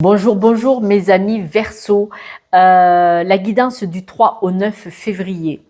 Bonjour, bonjour mes amis Verseau, la guidance du 3 au 9 février.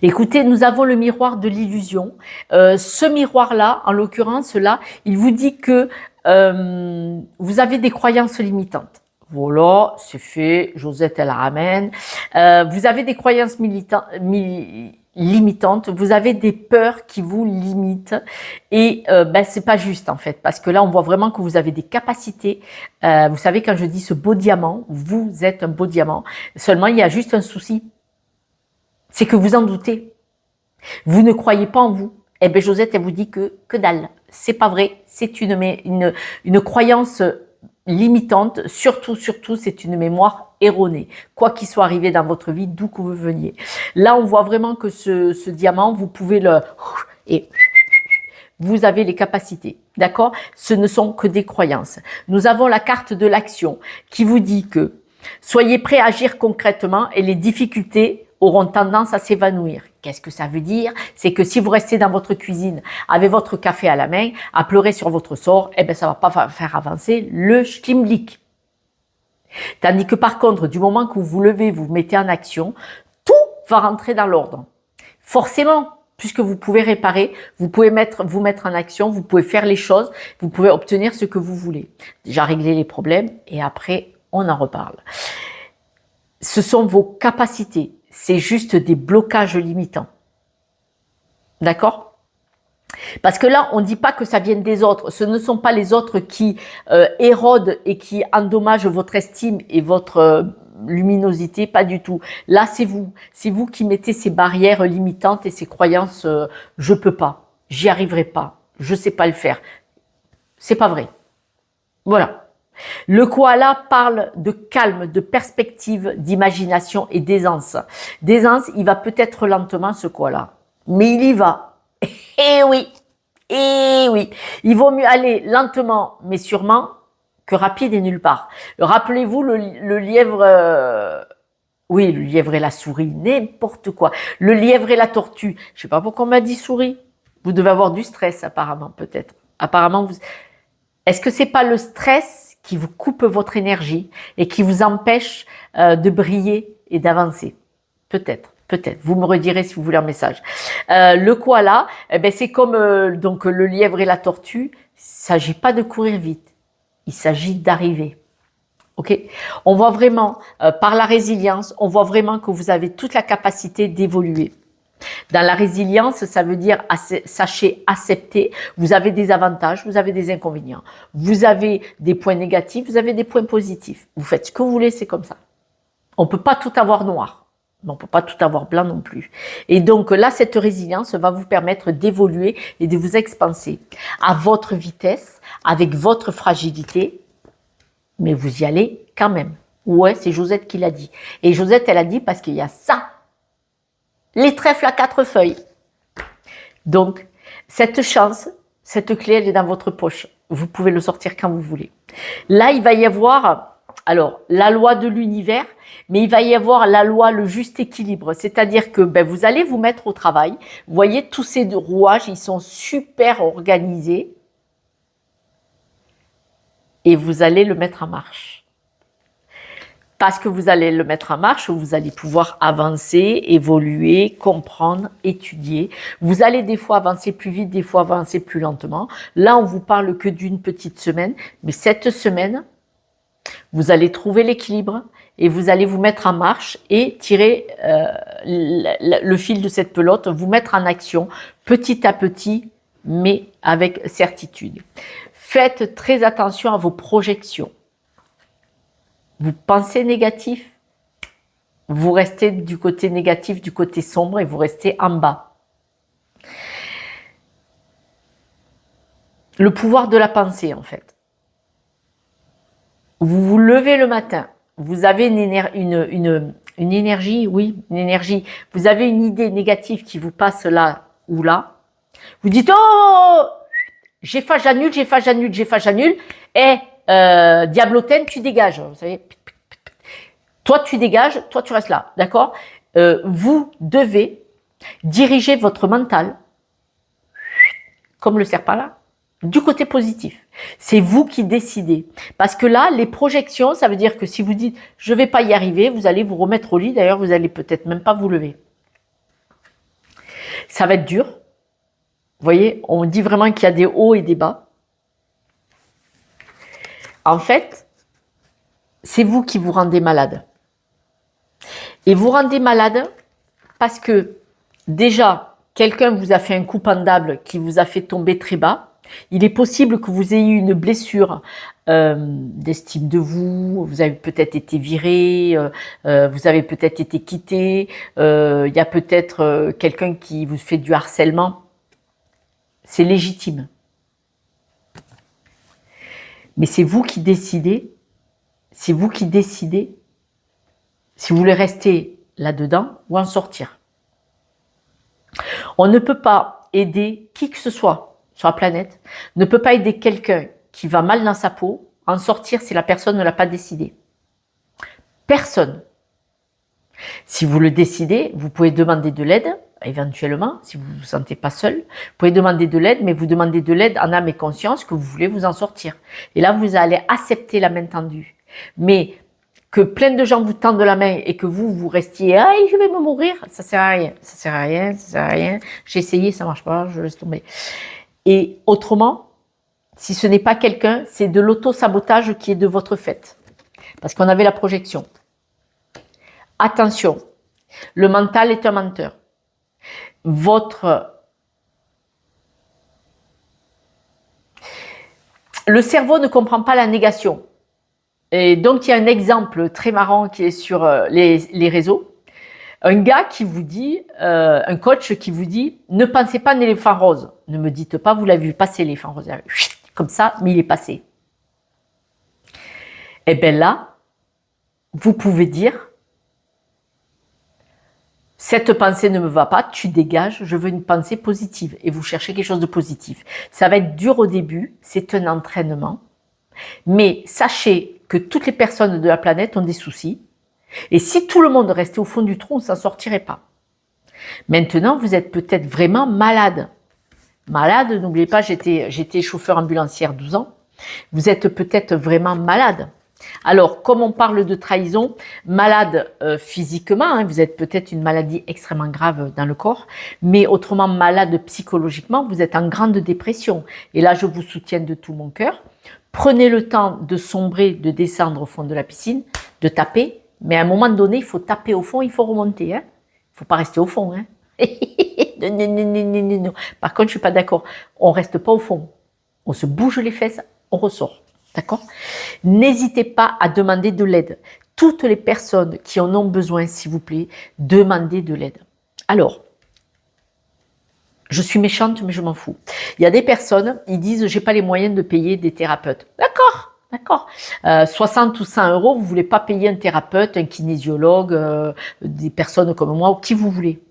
Écoutez, nous avons le miroir de l'illusion. Ce miroir-là, en l'occurrence là, il vous dit que vous avez des croyances limitantes. Voilà, c'est fait, Josette elle la ramène. Vous avez des croyances limitantes, vous avez des peurs qui vous limitent et c'est pas juste en fait, parce que là on voit vraiment que vous avez des capacités. Vous savez, quand je dis ce beau diamant, vous êtes un beau diamant, seulement il y a juste un souci, c'est que vous en doutez. Vous ne croyez pas en vous. Eh bien, Josette, elle vous dit que dalle. C'est pas vrai. C'est une croyance limitante. Surtout, c'est une mémoire erronée. Quoi qu'il soit arrivé dans votre vie, d'où que vous veniez. Là, on voit vraiment que ce diamant, vous pouvez et vous avez les capacités. D'accord? Ce ne sont que des croyances. Nous avons la carte de l'action qui vous dit que soyez prêts à agir concrètement et les difficultés auront tendance à s'évanouir. Qu'est-ce que ça veut dire? C'est que si vous restez dans votre cuisine avec votre café à la main, à pleurer sur votre sort, eh ben ça va pas faire avancer le schlimblick. Tandis que par contre, du moment que vous vous levez, vous vous mettez en action, tout va rentrer dans l'ordre. Forcément, puisque vous pouvez réparer, vous pouvez vous mettre en action, vous pouvez faire les choses, vous pouvez obtenir ce que vous voulez. Déjà régler les problèmes et après, on en reparle. Ce sont vos capacités. C'est juste des blocages limitants. D'accord? Parce que là, on ne dit pas que ça vienne des autres. Ce ne sont pas les autres qui érodent et qui endommagent votre estime et votre luminosité, pas du tout. Là, c'est vous. C'est vous qui mettez ces barrières limitantes et ces croyances je peux pas, j'y arriverai pas, je sais pas le faire. C'est pas vrai. Voilà. Le koala parle de calme, de perspective, d'imagination et d'aisance. D'aisance, il va peut-être lentement ce koala, mais il y va. Eh oui, eh oui. Il vaut mieux aller lentement, mais sûrement, que rapide et nulle part. Rappelez-vous le lièvre... oui, le lièvre et la souris, n'importe quoi. Le lièvre et la tortue. Je sais pas pourquoi on m'a dit souris. Vous devez avoir du stress apparemment, peut-être. Apparemment, vous... Est-ce que c'est pas le stress qui vous coupe votre énergie et qui vous empêche de briller et d'avancer? Peut-être. Peut-être, vous me redirez si vous voulez un message. Le koala, c'est comme donc le lièvre et la tortue. Il ne s'agit pas de courir vite, il s'agit d'arriver. Ok? On voit vraiment, par la résilience, on voit vraiment que vous avez toute la capacité d'évoluer. Dans la résilience, ça veut dire sachez accepter. Vous avez des avantages, vous avez des inconvénients. Vous avez des points négatifs, vous avez des points positifs. Vous faites ce que vous voulez, c'est comme ça. On ne peut pas tout avoir noir. Mais on ne peut pas tout avoir blanc non plus. Et donc là, cette résilience va vous permettre d'évoluer et de vous expanser à votre vitesse, avec votre fragilité, mais vous y allez quand même. Ouais, c'est Josette qui l'a dit. Et Josette, elle a dit parce qu'il y a ça, les trèfles à 4 feuilles. Donc, cette chance, cette clé, elle est dans votre poche. Vous pouvez le sortir quand vous voulez. Là, il va y avoir... Alors, la loi de l'univers, mais il va y avoir la loi, le juste équilibre. C'est-à-dire que vous allez vous mettre au travail. Vous voyez, tous ces rouages, ils sont super organisés. Et vous allez le mettre en marche. Parce que vous allez le mettre en marche, vous allez pouvoir avancer, évoluer, comprendre, étudier. Vous allez des fois avancer plus vite, des fois avancer plus lentement. Là, on vous parle que d'une petite semaine. Mais cette semaine... vous allez trouver l'équilibre et vous allez vous mettre en marche et tirer le fil de cette pelote, vous mettre en action petit à petit, mais avec certitude. Faites très attention à vos projections. Vous pensez négatif, vous restez du côté négatif, du côté sombre et vous restez en bas. Le pouvoir de la pensée, en fait. Vous vous levez le matin, vous avez une énergie, oui, une énergie. Vous avez une idée négative qui vous passe là ou là. Vous dites, oh, j'efface, j'annule, j'efface, j'annule, j'efface, j'annule. Et diablotène, tu dégages. Vous savez, toi, tu dégages, toi, tu restes là. D'accord? Vous devez diriger votre mental, comme le serpent là, Du côté positif. C'est vous qui décidez. Parce que là, les projections, ça veut dire que si vous dites « je ne vais pas y arriver », vous allez vous remettre au lit. D'ailleurs, vous allez peut-être même pas vous lever. Ça va être dur. Vous voyez, on dit vraiment qu'il y a des hauts et des bas. En fait, c'est vous qui vous rendez malade. Et vous rendez malade parce que déjà, quelqu'un vous a fait un coup pendable qui vous a fait tomber très bas. Il est possible que vous ayez eu une blessure d'estime de vous, vous avez peut-être été viré, vous avez peut-être été quitté, il y a peut-être quelqu'un qui vous fait du harcèlement. C'est légitime. Mais c'est vous qui décidez, c'est vous qui décidez si vous voulez rester là-dedans ou en sortir. On ne peut pas aider qui que ce soit sur la planète, ne peut pas aider quelqu'un qui va mal dans sa peau, en sortir si la personne ne l'a pas décidé. Personne. Si vous le décidez, vous pouvez demander de l'aide, éventuellement, si vous ne vous sentez pas seul. Vous pouvez demander de l'aide, mais vous demandez de l'aide en âme et conscience que vous voulez vous en sortir. Et là, vous allez accepter la main tendue. Mais que plein de gens vous tendent la main et que vous restiez « Ah, je vais me mourir », ça sert à rien, ça sert à rien, ça sert à rien. J'ai essayé, ça marche pas, je laisse tomber. Et autrement, si ce n'est pas quelqu'un, c'est de l'auto-sabotage qui est de votre fait. Parce qu'on avait la projection. Attention, le mental est un menteur. Le cerveau ne comprend pas la négation. Et donc, il y a un exemple très marrant qui est sur les réseaux. Un gars qui vous dit, un coach qui vous dit, ne pensez pas à un éléphant rose. Ne me dites pas, vous l'avez vu passer l'éléphant rose. Comme ça, mais il est passé. Et bien là, vous pouvez dire, cette pensée ne me va pas, tu dégages, je veux une pensée positive. Et vous cherchez quelque chose de positif. Ça va être dur au début, c'est un entraînement. Mais sachez que toutes les personnes de la planète ont des soucis. Et si tout le monde restait au fond du trou, on ne s'en sortirait pas. Maintenant, vous êtes peut-être vraiment malade. Malade, n'oubliez pas, j'étais chauffeur ambulancière 12 ans. Vous êtes peut-être vraiment malade. Alors, comme on parle de trahison, malade physiquement, hein, vous êtes peut-être une maladie extrêmement grave dans le corps, mais autrement malade psychologiquement, vous êtes en grande dépression. Et là, je vous soutiens de tout mon cœur. Prenez le temps de sombrer, de descendre au fond de la piscine, de taper, mais à un moment donné, il faut taper au fond, il faut remonter. Hein. Il ne faut pas rester au fond. Hein. Non. Par contre, je ne suis pas d'accord. On ne reste pas au fond. On se bouge les fesses, on ressort. D'accord? N'hésitez pas à demander de l'aide. Toutes les personnes qui en ont besoin, s'il vous plaît, demandez de l'aide. Alors, je suis méchante, mais je m'en fous. Il y a des personnes, ils disent, j'ai pas les moyens de payer des thérapeutes. D'accord. 60 ou 100 euros, vous voulez pas payer un thérapeute, un kinésiologue, des personnes comme moi, ou qui vous voulez.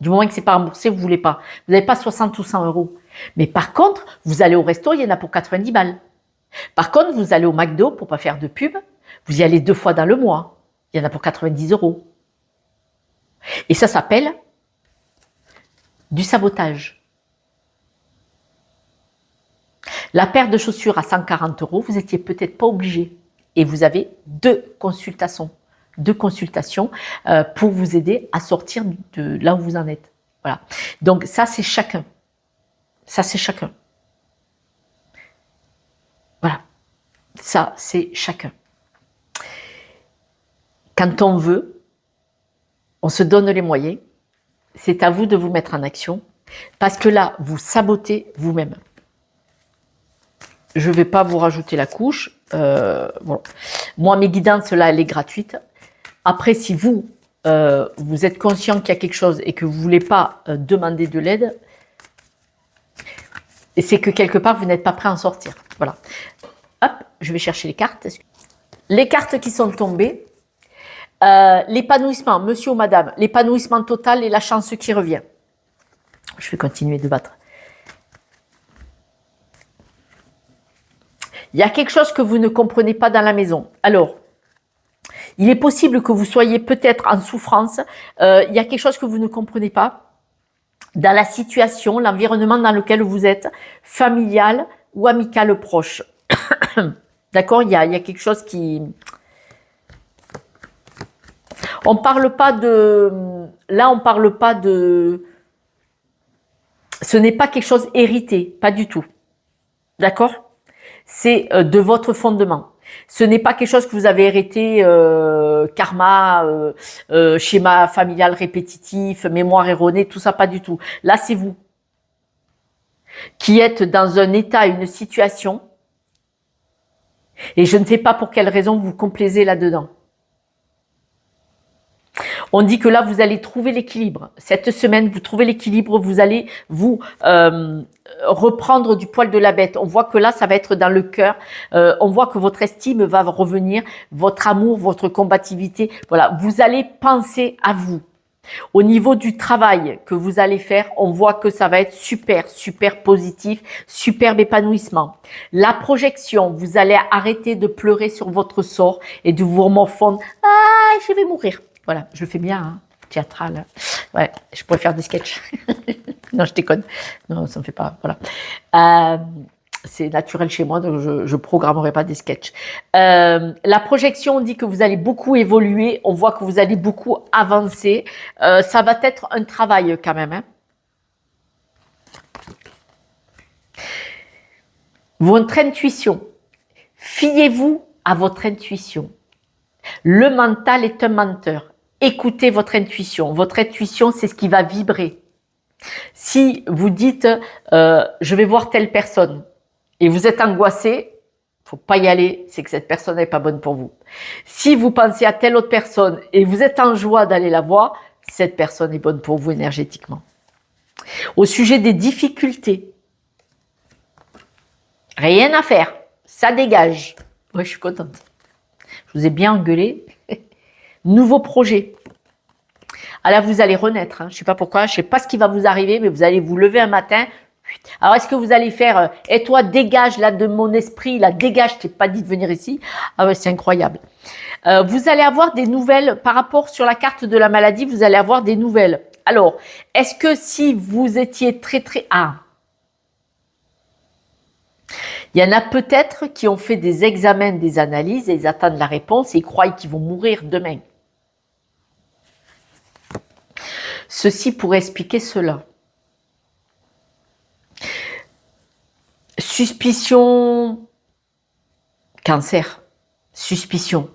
Du moment que c'est pas remboursé, vous voulez pas. Vous n'avez pas 60 ou 100 euros. Mais par contre, vous allez au resto, il y en a pour 90 balles. Par contre, vous allez au McDo, pour pas faire de pub, vous y allez 2 fois dans le mois. Il y en a pour 90 euros. Et ça s'appelle du sabotage. La paire de chaussures à 140 euros, vous n'étiez peut-être pas obligé. Et vous avez 2 consultations. 2 consultations pour vous aider à sortir de là où vous en êtes. Voilà. Donc ça, c'est chacun. Ça, c'est chacun. Voilà. Ça, c'est chacun. Quand on veut, on se donne les moyens. C'est à vous de vous mettre en action. Parce que là, vous sabotez vous-même. Je ne vais pas vous rajouter la couche. Bon. Moi, mes guidances, là, elle est gratuite. Après, si vous, vous êtes conscient qu'il y a quelque chose et que vous ne voulez pas demander de l'aide, c'est que quelque part, vous n'êtes pas prêt à en sortir. Voilà. Hop, je vais chercher les cartes. Les cartes qui sont tombées. L'épanouissement, monsieur ou madame. L'épanouissement total et la chance qui revient. Je vais continuer de battre. Il y a quelque chose que vous ne comprenez pas dans la maison. Alors, il est possible que vous soyez peut-être en souffrance. Il y a quelque chose que vous ne comprenez pas. dans la situation, l'environnement dans lequel vous êtes, familial ou amical proche. D'accord, il y a quelque chose qui... On parle pas de... Là, on parle pas de... Ce n'est pas quelque chose hérité, pas du tout. D'accord? C'est de votre fondement. Ce n'est pas quelque chose que vous avez hérité, karma, schéma familial répétitif, mémoire erronée, tout ça, pas du tout. Là, c'est vous qui êtes dans un état, une situation, et je ne sais pas pour quelle raison vous vous complaisez là-dedans. On dit que là, vous allez trouver l'équilibre. Cette semaine, vous trouvez l'équilibre, vous allez vous reprendre du poil de la bête. On voit que là, ça va être dans le cœur. On voit que votre estime va revenir, votre amour, votre combativité. Voilà, vous allez penser à vous. Au niveau du travail que vous allez faire, on voit que ça va être super, super positif, superbe épanouissement. La projection, vous allez arrêter de pleurer sur votre sort et de vous morfondre. Ah, je vais mourir. Voilà, je le fais bien, hein, théâtral. Ouais, je pourrais faire des sketchs. Non, je déconne. Non, ça me fait pas. Voilà. C'est naturel chez moi, donc je programmerai pas des sketchs. La projection, on dit que vous allez beaucoup évoluer. On voit que vous allez beaucoup avancer. Ça va être un travail quand même. Hein. Votre intuition. Fiez-vous à votre intuition. Le mental est un menteur. Écoutez votre intuition. Votre intuition, c'est ce qui va vibrer. Si vous dites je vais voir telle personne et vous êtes angoissé, faut pas y aller, c'est que cette personne n'est pas bonne pour vous. Si vous pensez à telle autre personne et vous êtes en joie d'aller la voir, cette personne est bonne pour vous énergétiquement. Au sujet des difficultés, rien à faire, ça dégage. Ouais, je suis contente. Je vous ai bien engueulé. Nouveau projet. Ah là, vous allez renaître. Hein. Je ne sais pas pourquoi, je ne sais pas ce qui va vous arriver, mais vous allez vous lever un matin. Alors, est-ce que vous allez faire et toi, dégage là de mon esprit, là, dégage, je t'ai pas dit de venir ici. Ah ouais, c'est incroyable. Vous allez avoir des nouvelles par rapport sur la carte de la maladie, vous allez avoir des nouvelles. Alors, est-ce que si vous étiez très... Ah, il y en a peut-être qui ont fait des examens, des analyses et ils attendent la réponse et ils croient qu'ils vont mourir demain. Ceci pourrait expliquer cela. Suspicion, cancer, suspicion,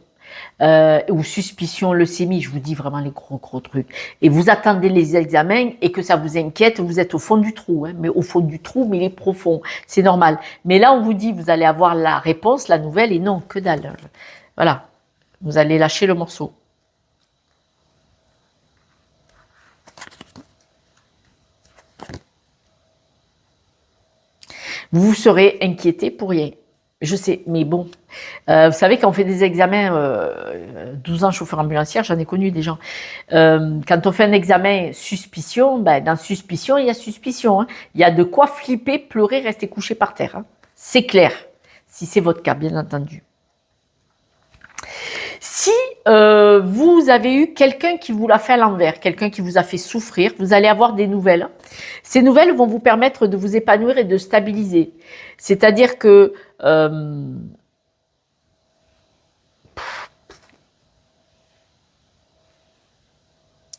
ou suspicion leucémie, je vous dis vraiment les gros trucs. Et vous attendez les examens et que ça vous inquiète, vous êtes au fond du trou, hein, mais au fond du trou, mais il est profond, c'est normal. Mais là, on vous dit, vous allez avoir la réponse, la nouvelle, et non, que dalle. Voilà, vous allez lâcher le morceau. Vous serez inquiété pour rien. Je sais, mais bon. Vous savez, quand on fait des examens, 12 ans chauffeur ambulancière, j'en ai connu des gens. Quand on fait un examen suspicion, ben, dans suspicion, il y a suspicion. Hein. Il y a de quoi flipper, pleurer, rester couché par terre. Hein. C'est clair, si c'est votre cas, bien entendu. Si vous avez eu quelqu'un qui vous l'a fait à l'envers, quelqu'un qui vous a fait souffrir, vous allez avoir des nouvelles. Ces nouvelles vont vous permettre de vous épanouir et de stabiliser. C'est-à-dire que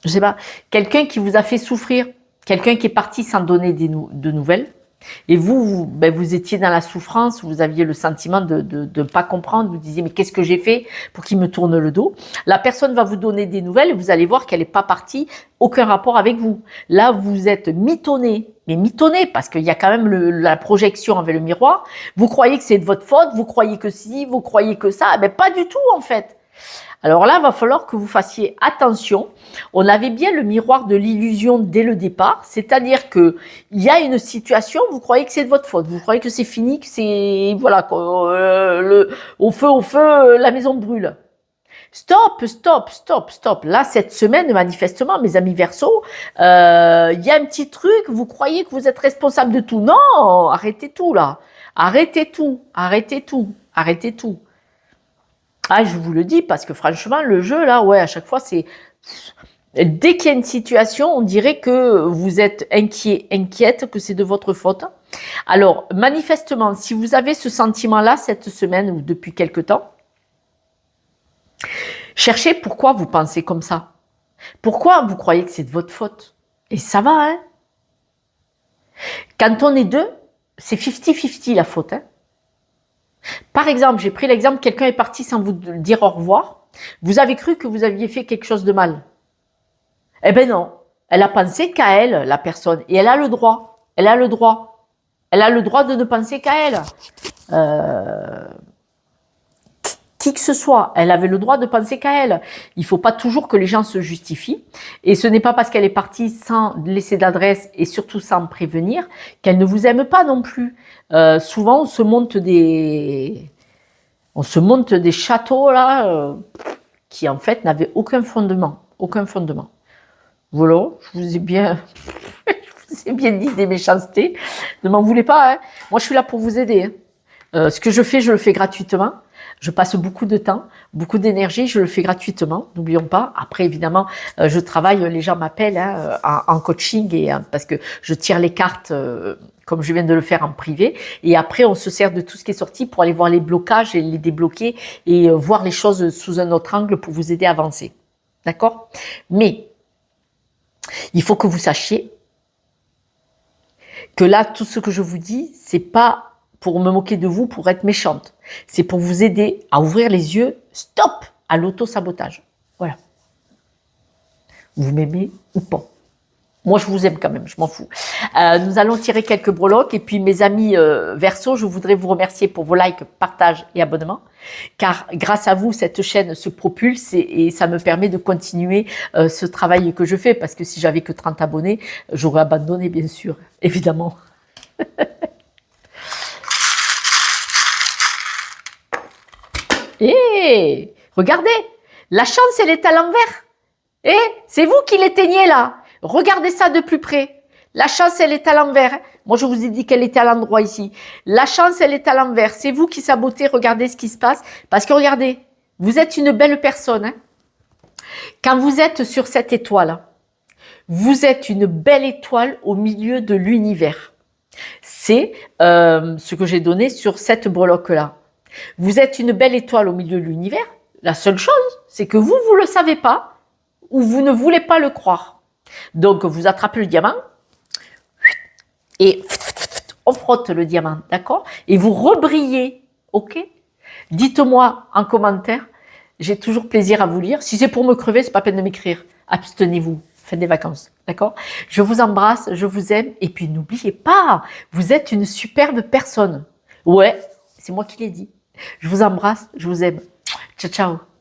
je sais pas, quelqu'un qui vous a fait souffrir, quelqu'un qui est parti sans donner de nouvelles, et vous étiez dans la souffrance, vous aviez le sentiment de ne pas comprendre, vous disiez mais qu'est-ce que j'ai fait pour qu'il me tourne le dos. La personne va vous donner des nouvelles et vous allez voir qu'elle n'est pas partie, aucun rapport avec vous. Là, vous êtes mitonné, mais mitonné parce qu'il y a quand même la projection avec le miroir. Vous croyez que c'est de votre faute, vous croyez que si, vous croyez que ça, mais pas du tout en fait. Alors là, il va falloir que vous fassiez attention. On avait bien le miroir de l'illusion dès le départ, c'est-à-dire que il y a une situation, vous croyez que c'est de votre faute, vous croyez que c'est fini, que c'est voilà, au feu, la maison brûle. Stop. Là, cette semaine, manifestement, mes amis Verseau, il y a un petit truc, vous croyez que vous êtes responsable de tout. Non, arrêtez tout là. Arrêtez tout. Ah, je vous le dis parce que franchement, le jeu là, ouais, à chaque fois, c'est Dès qu'il y a une situation, on dirait que vous êtes inquiet, inquiète, que c'est de votre faute. Alors, manifestement, si vous avez ce sentiment-là cette semaine ou depuis quelque temps, cherchez pourquoi vous pensez comme ça. Pourquoi vous croyez que c'est de votre faute. Et ça va, hein. Quand on est deux, c'est 50-50 la faute, hein. Par exemple, j'ai pris l'exemple, quelqu'un est parti sans vous dire au revoir. Vous avez cru que vous aviez fait quelque chose de mal. Eh ben non, elle a pensé qu'à elle, la personne, et elle a le droit. Elle a le droit. Elle a le droit de ne penser qu'à elle. Qui que ce soit, elle avait le droit de penser qu'à elle. Il ne faut pas toujours que les gens se justifient. Et ce n'est pas parce qu'elle est partie sans laisser d'adresse et surtout sans prévenir qu'elle ne vous aime pas non plus. Souvent, on se monte des châteaux là qui en fait n'avaient aucun fondement. Aucun fondement. Voilà, je vous ai bien dit des méchancetés. Ne m'en voulez pas, hein. Moi, je suis là pour vous aider. Hein. Ce que je le fais gratuitement. Je passe beaucoup de temps, beaucoup d'énergie, je le fais gratuitement, n'oublions pas. Après, évidemment, je travaille, les gens m'appellent hein, en coaching et parce que je tire les cartes comme je viens de le faire en privé. Et après, on se sert de tout ce qui est sorti pour aller voir les blocages et les débloquer et voir les choses sous un autre angle pour vous aider à avancer. D'accord? Mais il faut que vous sachiez que là, tout ce que je vous dis, c'est pas pour me moquer de vous, pour être méchante. C'est pour vous aider à ouvrir les yeux, stop à l'auto-sabotage. Voilà. Vous m'aimez ou pas. Moi, je vous aime quand même, je m'en fous. Nous allons tirer quelques breloques. Et puis, mes amis Verseau, je voudrais vous remercier pour vos likes, partages et abonnements. Car grâce à vous, cette chaîne se propulse et ça me permet de continuer ce travail que je fais. Parce que si j'avais que 30 abonnés, j'aurais abandonné, bien sûr, évidemment. Eh, regardez, la chance, elle est à l'envers. Eh, c'est vous qui l'éteignez là. Regardez ça de plus près. La chance, elle est à l'envers. Moi, je vous ai dit qu'elle était à l'endroit ici. La chance, elle est à l'envers. C'est vous qui sabotez. Regardez ce qui se passe. Parce que regardez, vous êtes une belle personne. Hein. Quand vous êtes sur cette étoile, vous êtes une belle étoile au milieu de l'univers. C'est ce que j'ai donné sur cette breloque-là. Vous êtes une belle étoile au milieu de l'univers. La seule chose, c'est que vous ne le savez pas ou vous ne voulez pas le croire. Donc, vous attrapez le diamant et on frotte le diamant, d'accord? Et vous rebrillez, ok? Dites-moi en commentaire, j'ai toujours plaisir à vous lire. Si c'est pour me crever, c'est pas peine de m'écrire. Abstenez-vous, faites des vacances, d'accord? Je vous embrasse, je vous aime et puis n'oubliez pas, vous êtes une superbe personne. Ouais, c'est moi qui l'ai dit. Je vous embrasse, je vous aime. Ciao, ciao.